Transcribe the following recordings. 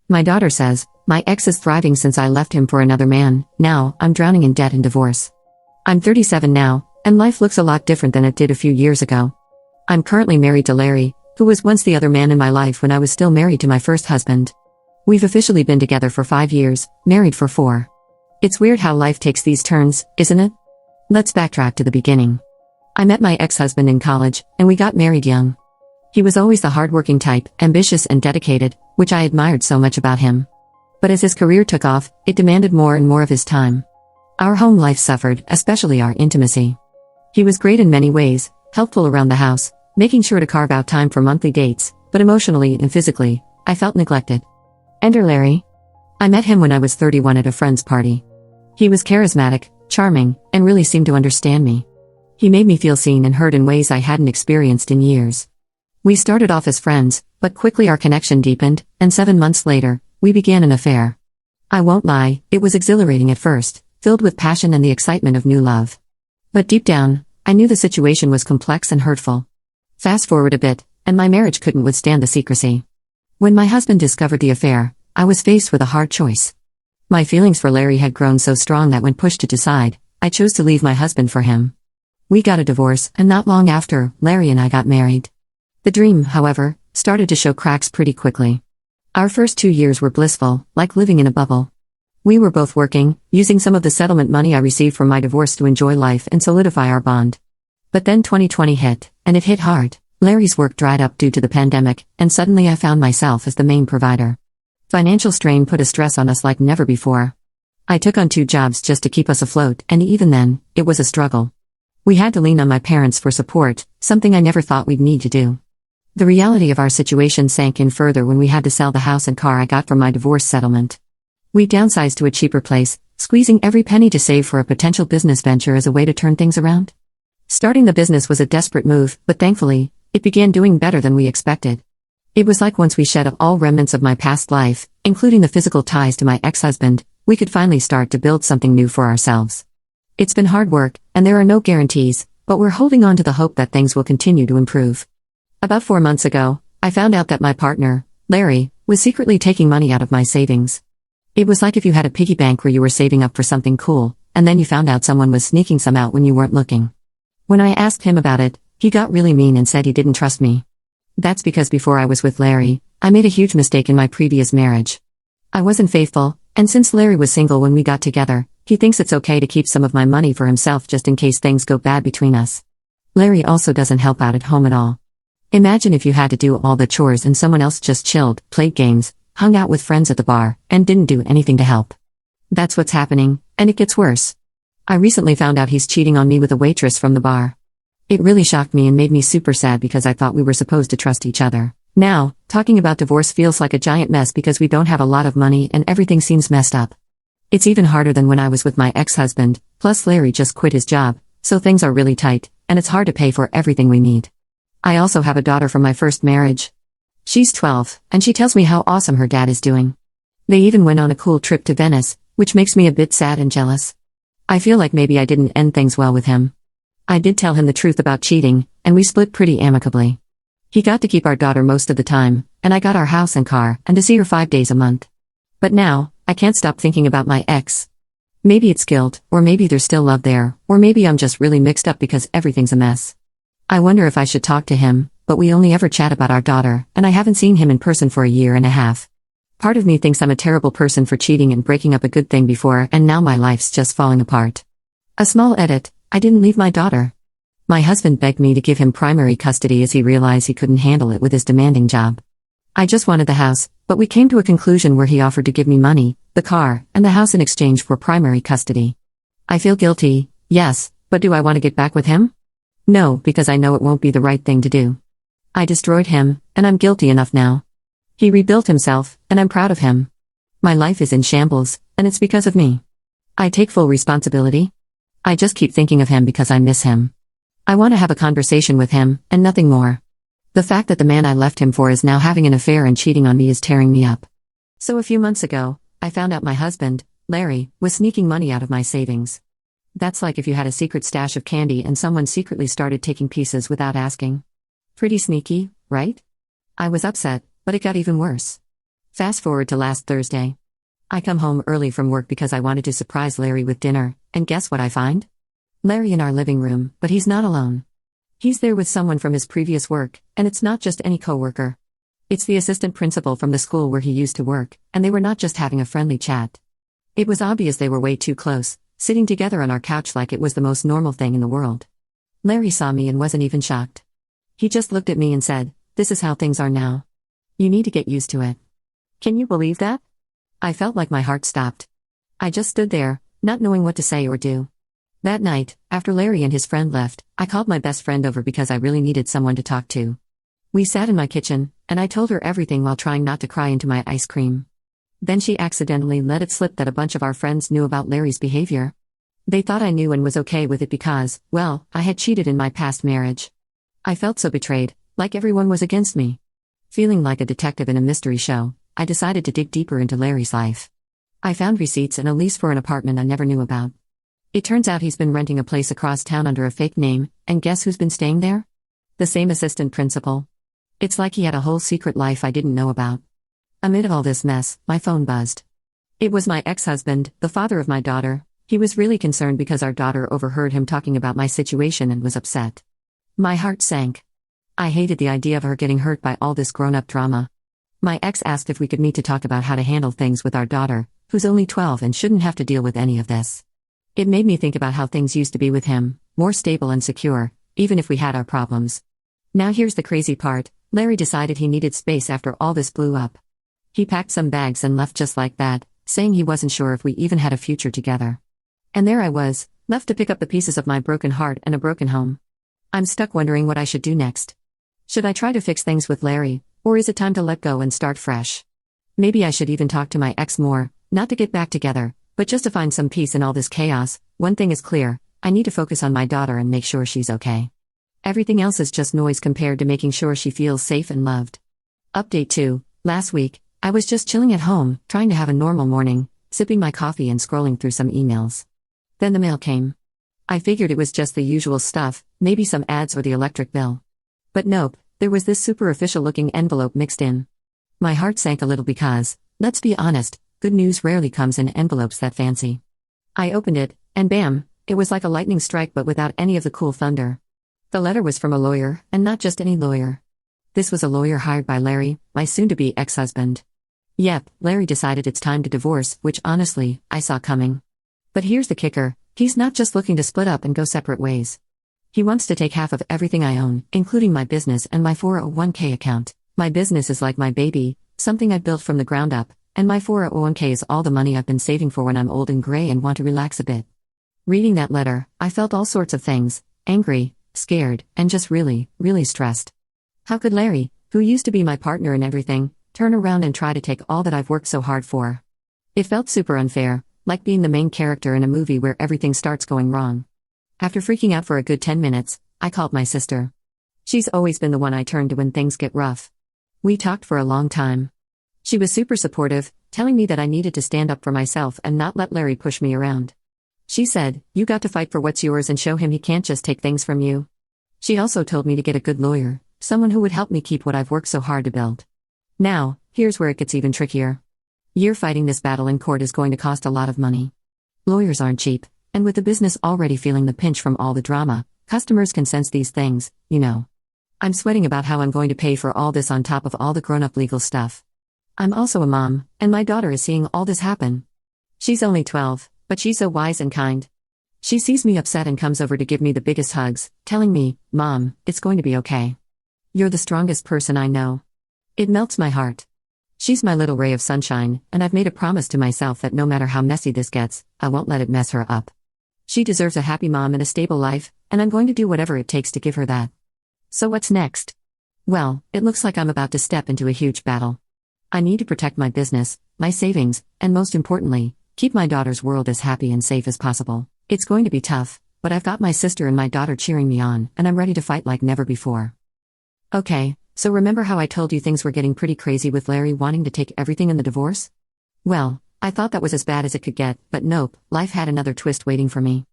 My daughter says, my ex is thriving since I left him for another man. Now, I'm drowning in debt and divorce. I'm 37 now, and life looks a lot different than it did a few years ago. I'm currently married to Larry, who was once the other man in my life when I was still married to my first husband. We've officially been together for 5 years, married for 4. It's weird how life takes these turns, isn't it? Let's backtrack to the beginning. I met my ex-husband in college, and we got married young. He was always the hardworking type, ambitious and dedicated, which I admired so much about him. But as his career took off, it demanded more and more of his time. Our home life suffered, especially our intimacy. He was great in many ways, helpful around the house, making sure to carve out time for monthly dates, but emotionally and physically, I felt neglected. Enter Larry. I met him when I was 31 at a friend's party. He was charismatic, charming, and really seemed to understand me. He made me feel seen and heard in ways I hadn't experienced in years. We started off as friends, but quickly our connection deepened, and 7 months later, we began an affair. I won't lie, it was exhilarating at first, filled with passion and the excitement of new love. But deep down, I knew the situation was complex and hurtful. Fast forward a bit, and my marriage couldn't withstand the secrecy. When my husband discovered the affair, I was faced with a hard choice. My feelings for Larry had grown so strong that when pushed to decide, I chose to leave my husband for him. We got a divorce, and not long after, Larry and I got married. The dream, however, started to show cracks pretty quickly. Our first 2 years were blissful, like living in a bubble. We were both working, using some of the settlement money I received from my divorce to enjoy life and solidify our bond. But then 2020 hit, and it hit hard. Larry's work dried up due to the pandemic, and suddenly I found myself as the main provider. Financial strain put a stress on us like never before. I took on 2 jobs just to keep us afloat, and even then, it was a struggle. We had to lean on my parents for support, something I never thought we'd need to do. The reality of our situation sank in further when we had to sell the house and car I got from my divorce settlement. We downsized to a cheaper place, squeezing every penny to save for a potential business venture as a way to turn things around. Starting the business was a desperate move, but thankfully, it began doing better than we expected. It was like once we shed all remnants of my past life, including the physical ties to my ex-husband, we could finally start to build something new for ourselves. It's been hard work, and there are no guarantees, but we're holding on to the hope that things will continue to improve. About 4 months ago, I found out that my partner, Larry, was secretly taking money out of my savings. It was like if you had a piggy bank where you were saving up for something cool, and then you found out someone was sneaking some out when you weren't looking. When I asked him about it, he got really mean and said he didn't trust me. That's because before I was with Larry, I made a huge mistake in my previous marriage. I wasn't faithful, and since Larry was single when we got together, he thinks it's okay to keep some of my money for himself just in case things go bad between us. Larry also doesn't help out at home at all. Imagine if you had to do all the chores and someone else just chilled, played games, hung out with friends at the bar, and didn't do anything to help. That's what's happening, and it gets worse. I recently found out he's cheating on me with a waitress from the bar. It really shocked me and made me super sad because I thought we were supposed to trust each other. Now, talking about divorce feels like a giant mess because we don't have a lot of money and everything seems messed up. It's even harder than when I was with my ex-husband, plus Larry just quit his job, so things are really tight, and it's hard to pay for everything we need. I also have a daughter from my first marriage. She's 12, and she tells me how awesome her dad is doing. They even went on a cool trip to Venice, which makes me a bit sad and jealous. I feel like maybe I didn't end things well with him. I did tell him the truth about cheating, and we split pretty amicably. He got to keep our daughter most of the time, and I got our house and car, and to see her 5 days a month. But now, I can't stop thinking about my ex. Maybe it's guilt, or maybe there's still love there, or maybe I'm just really mixed up because everything's a mess. I wonder if I should talk to him, but we only ever chat about our daughter, and I haven't seen him in person for a year and a half. Part of me thinks I'm a terrible person for cheating and breaking up a good thing before, and now my life's just falling apart. A small edit: I didn't leave my daughter. My husband begged me to give him primary custody as he realized he couldn't handle it with his demanding job. I just wanted the house, but we came to a conclusion where he offered to give me money, the car, and the house in exchange for primary custody. I feel guilty, yes, but do I want to get back with him? No, because I know it won't be the right thing to do. I destroyed him, and I'm guilty enough now. He rebuilt himself, and I'm proud of him. My life is in shambles, and it's because of me. I take full responsibility. I just keep thinking of him because I miss him. I want to have a conversation with him, and nothing more. The fact that the man I left him for is now having an affair and cheating on me is tearing me up. So a few months ago, I found out my husband, Larry, was sneaking money out of my savings. That's like if you had a secret stash of candy and someone secretly started taking pieces without asking. Pretty sneaky, right? I was upset, but it got even worse. Fast forward to last Thursday. I come home early from work because I wanted to surprise Larry with dinner, and guess what I find? Larry in our living room, but he's not alone. He's there with someone from his previous work, and it's not just any coworker. It's the assistant principal from the school where he used to work, and they were not just having a friendly chat. It was obvious they were way too close, sitting together on our couch like it was the most normal thing in the world. Larry saw me and wasn't even shocked. He just looked at me and said, "This is how things are now. You need to get used to it." Can you believe that? I felt like my heart stopped. I just stood there, not knowing what to say or do. That night, after Larry and his friend left, I called my best friend over because I really needed someone to talk to. We sat in my kitchen, and I told her everything while trying not to cry into my ice cream. Then she accidentally let it slip that a bunch of our friends knew about Larry's behavior. They thought I knew and was okay with it because, well, I had cheated in my past marriage. I felt so betrayed, like everyone was against me. Feeling like a detective in a mystery show, I decided to dig deeper into Larry's life. I found receipts and a lease for an apartment I never knew about. It turns out he's been renting a place across town under a fake name, and guess who's been staying there? The same assistant principal. It's like he had a whole secret life I didn't know about. Amid all this mess, my phone buzzed. It was my ex-husband, the father of my daughter. He was really concerned because our daughter overheard him talking about my situation and was upset. My heart sank. I hated the idea of her getting hurt by all this grown-up drama. My ex asked if we could meet to talk about how to handle things with our daughter, who's only 12 and shouldn't have to deal with any of this. It made me think about how things used to be with him, more stable and secure, even if we had our problems. Now here's the crazy part, Larry decided he needed space after all this blew up. He packed some bags and left just like that, saying he wasn't sure if we even had a future together. And there I was, left to pick up the pieces of my broken heart and a broken home. I'm stuck wondering what I should do next. Should I try to fix things with Larry, or is it time to let go and start fresh? Maybe I should even talk to my ex more, not to get back together, but just to find some peace in all this chaos. One thing is clear, I need to focus on my daughter and make sure she's okay. Everything else is just noise compared to making sure she feels safe and loved. Update 2. Last week, I was just chilling at home, trying to have a normal morning, sipping my coffee and scrolling through some emails. Then the mail came. I figured it was just the usual stuff, maybe some ads or the electric bill. But nope, there was this super official looking envelope mixed in. My heart sank a little because, let's be honest, good news rarely comes in envelopes that fancy. I opened it, and bam, it was like a lightning strike but without any of the cool thunder. The letter was from a lawyer, and not just any lawyer. This was a lawyer hired by Larry, my soon-to-be ex-husband. Yep, Larry decided it's time to divorce, which honestly, I saw coming. But here's the kicker, he's not just looking to split up and go separate ways. He wants to take half of everything I own, including my business and my 401k account. My business is like my baby, something I built from the ground up, and my 401k is all the money I've been saving for when I'm old and gray and want to relax a bit. Reading that letter, I felt all sorts of things, angry, scared, and just really, really stressed. How could Larry, who used to be my partner in everything, turn around and try to take all that I've worked so hard for? It felt super unfair, like being the main character in a movie where everything starts going wrong. After freaking out for a good 10 minutes, I called my sister. She's always been the one I turn to when things get rough. We talked for a long time. She was super supportive, telling me that I needed to stand up for myself and not let Larry push me around. She said, "You got to fight for what's yours and show him he can't just take things from you." She also told me to get a good lawyer, someone who would help me keep what I've worked so hard to build. Now, here's where it gets even trickier. You're fighting this battle in court is going to cost a lot of money. Lawyers aren't cheap. And with the business already feeling the pinch from all the drama, customers can sense these things, you know. I'm sweating about how I'm going to pay for all this on top of all the grown-up legal stuff. I'm also a mom, and my daughter is seeing all this happen. She's only 12, but she's so wise and kind. She sees me upset and comes over to give me the biggest hugs, telling me, "Mom, it's going to be okay. You're the strongest person I know." It melts my heart. She's my little ray of sunshine, and I've made a promise to myself that no matter how messy this gets, I won't let it mess her up. She deserves a happy mom and a stable life, and I'm going to do whatever it takes to give her that. So what's next? Well, it looks like I'm about to step into a huge battle. I need to protect my business, my savings, and most importantly, keep my daughter's world as happy and safe as possible. It's going to be tough, but I've got my sister and my daughter cheering me on, and I'm ready to fight like never before. Okay, so remember how I told you things were getting pretty crazy with Larry wanting to take everything in the divorce? Well, I thought that was as bad as it could get, but nope, life had another twist waiting for me.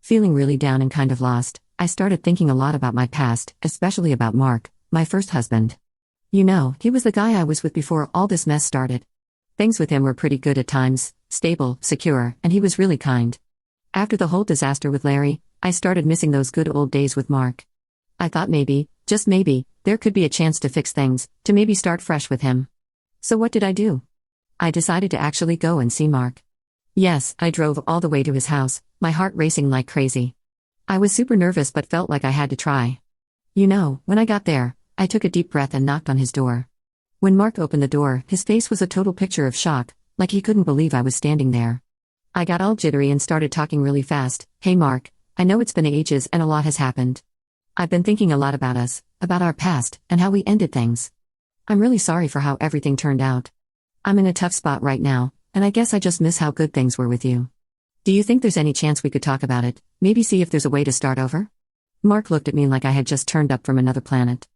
Feeling really down and kind of lost, I started thinking a lot about my past, especially about Mark, my first husband. You know, he was the guy I was with before all this mess started. Things with him were pretty good at times, stable, secure, and he was really kind. After the whole disaster with Larry, I started missing those good old days with Mark. I thought maybe, just maybe, there could be a chance to fix things, to maybe start fresh with him. So what did I do? I decided to actually go and see Mark. Yes, I drove all the way to his house, my heart racing like crazy. I was super nervous but felt like I had to try. When I got there, I took a deep breath and knocked on his door. When Mark opened the door, his face was a total picture of shock, like he couldn't believe I was standing there. I got all jittery and started talking really fast. Hey Mark, I know it's been ages and a lot has happened. I've been thinking a lot about us, about our past, and how we ended things. I'm really sorry for how everything turned out. I'm in a tough spot right now, and I guess I just miss how good things were with you. Do you think there's any chance we could talk about it, maybe see if there's a way to start over? Mark looked at me like I had just turned up from another planet.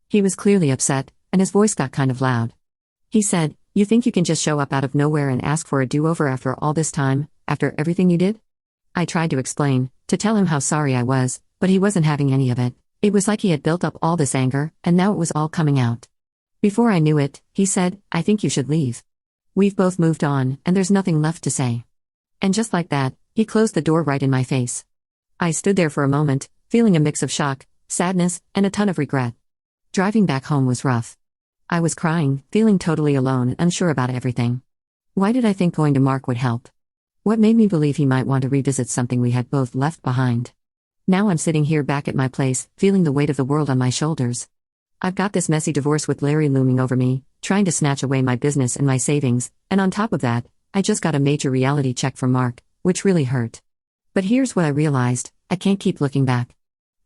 He was clearly upset, and his voice got kind of loud. He said, "You think you can just show up out of nowhere and ask for a do-over after all this time, after everything you did?" I tried to explain, to tell him how sorry I was, but he wasn't having any of it. It was like he had built up all this anger, and now it was all coming out. Before I knew it, he said, "I think you should leave. We've both moved on, and there's nothing left to say." And just like that, he closed the door right in my face. I stood there for a moment, feeling a mix of shock, sadness, and a ton of regret. Driving back home was rough. I was crying, feeling totally alone and unsure about everything. Why did I think going to Mark would help? What made me believe he might want to revisit something we had both left behind? Now I'm sitting here back at my place, feeling the weight of the world on my shoulders. I've got this messy divorce with Larry looming over me, trying to snatch away my business and my savings, and on top of that, I just got a major reality check from Mark, which really hurt. But here's what I realized: I can't keep looking back.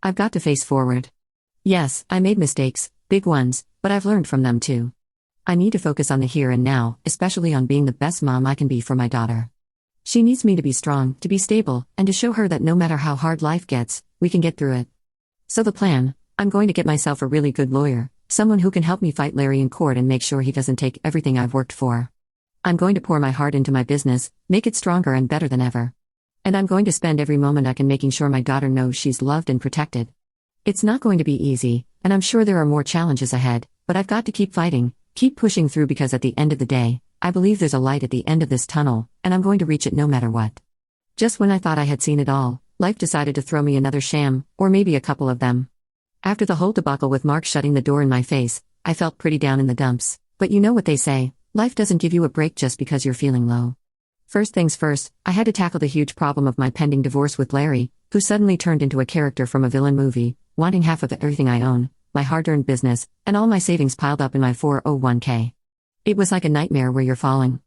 I've got to face forward. Yes, I made mistakes, big ones, but I've learned from them too. I need to focus on the here and now, especially on being the best mom I can be for my daughter. She needs me to be strong, to be stable, and to show her that no matter how hard life gets, we can get through it. So the plan: I'm going to get myself a really good lawyer, someone who can help me fight Larry in court and make sure he doesn't take everything I've worked for. I'm going to pour my heart into my business, make it stronger and better than ever. And I'm going to spend every moment I can making sure my daughter knows she's loved and protected. It's not going to be easy, and I'm sure there are more challenges ahead, but I've got to keep fighting, keep pushing through, because at the end of the day, I believe there's a light at the end of this tunnel, and I'm going to reach it no matter what. Just when I thought I had seen it all, life decided to throw me another sham, or maybe a couple of them. After the whole debacle with Mark shutting the door in my face, I felt pretty down in the dumps, but you know what they say, life doesn't give you a break just because you're feeling low. First things first, I had to tackle the huge problem of my pending divorce with Larry, who suddenly turned into a character from a villain movie, wanting half of everything I own, my hard-earned business, and all my savings piled up in my 401k. It was like a nightmare where you're falling.